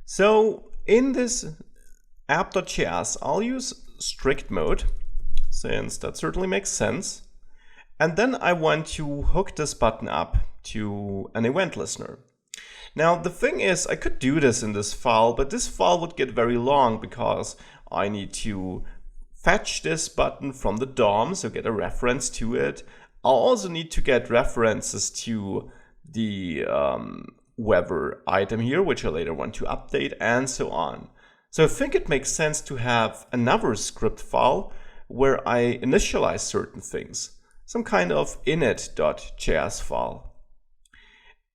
So in this app.js, I'll use strict mode, since that certainly makes sense. And then I want to hook this button up to an event listener. Now, the thing is, I could do this in this file, but this file would get very long because I need to fetch this button from the DOM, so get a reference to it. I'll also need to get references to the weather item here, which I later want to update, and so on. So I think it makes sense to have another script file where I initialize certain things, some kind of init.js file.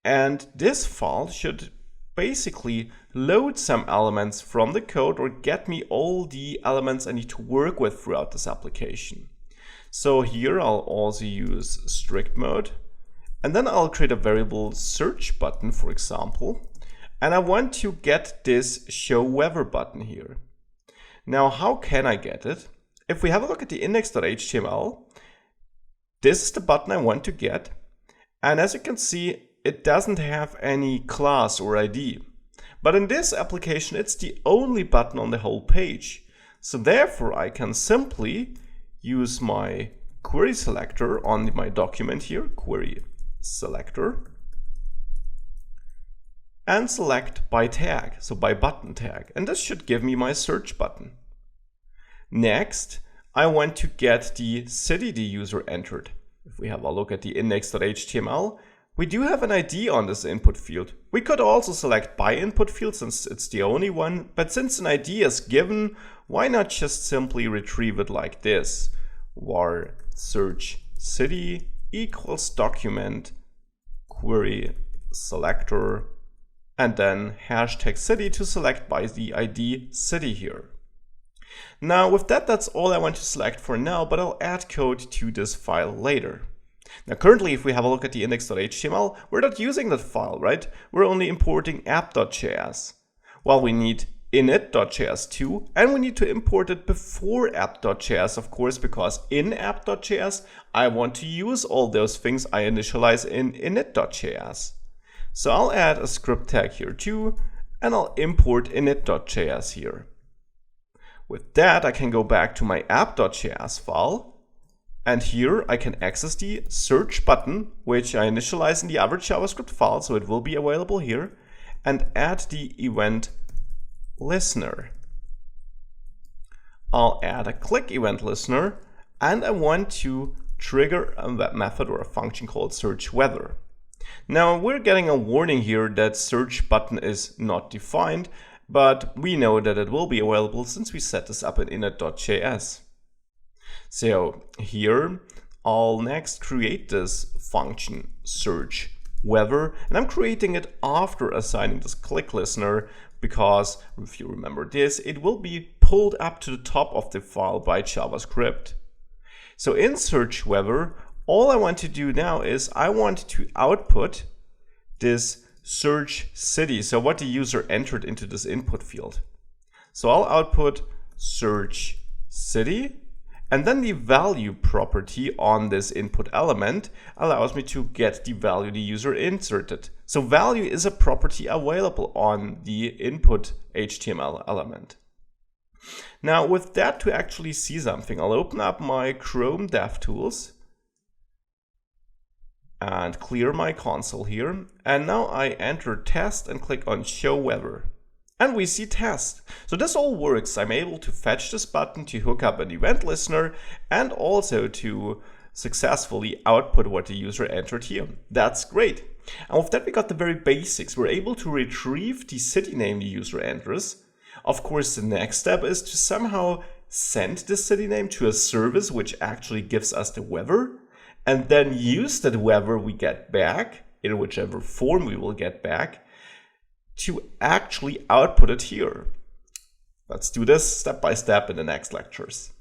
And this file should basically load some elements from the code or get me all the elements I need to work with throughout this application. So here I'll also use strict mode, and then I'll create a variable search button, for example, and I want to get this show weather button here. Now, how can I get it? If we have a look at the index.html, this is the button I want to get, and as you can see, it doesn't have any class or ID. But in this application, it's the only button on the whole page. So therefore, I can simply use my query selector on my document here, query selector, and select by tag, so by button tag. And this should give me my search button. Next, I want to get the city the user entered. If we have a look at the index.html, we do have an ID on this input field. We could also select by input field since it's the only one, but since an ID is given, why not just simply retrieve it like this? var search city equals document query selector, and then hashtag city to select by the ID city here. Now with that, that's all I want to select for now, but I'll add code to this file later. Now currently, if we have a look at the index.html, we're not using that file, right? We're only importing app.js. Well, we need init.js too, and we need to import it before app.js, of course, because in app.js, I want to use all those things I initialize in init.js. So I'll add a script tag here too, and I'll import init.js here. With that, I can go back to my app.js file, and here I can access the search button, which I initialize in the other JavaScript file, so it will be available here, and add the event listener. I'll add a click event listener, and I want to trigger a method or a function called search weather. Now we're getting a warning here that search button is not defined, but we know that it will be available since we set this up in init.js. So here I'll next create this function search weather, and I'm creating it after assigning this click listener because if you remember this, it will be pulled up to the top of the file by JavaScript. So in search weather, all I want to do now is I want to output this search city, so what the user entered into this input field. So I'll output search city, and then the value property on this input element allows me to get the value the user inserted. So value is a property available on the input HTML element. Now with that, to actually see something, I'll open up my Chrome DevTools and clear my console here. And now I enter test and click on show weather. And we see test. So this all works. I'm able to fetch this button to hook up an event listener and also to successfully output what the user entered here. That's great. And with that, we got the very basics. We're able to retrieve the city name the user enters. Of course, the next step is to somehow send the city name to a service which actually gives us the weather, and then use that weather we get back, in whichever form we will get back, to actually output it here. Let's do this step by step in the next lectures.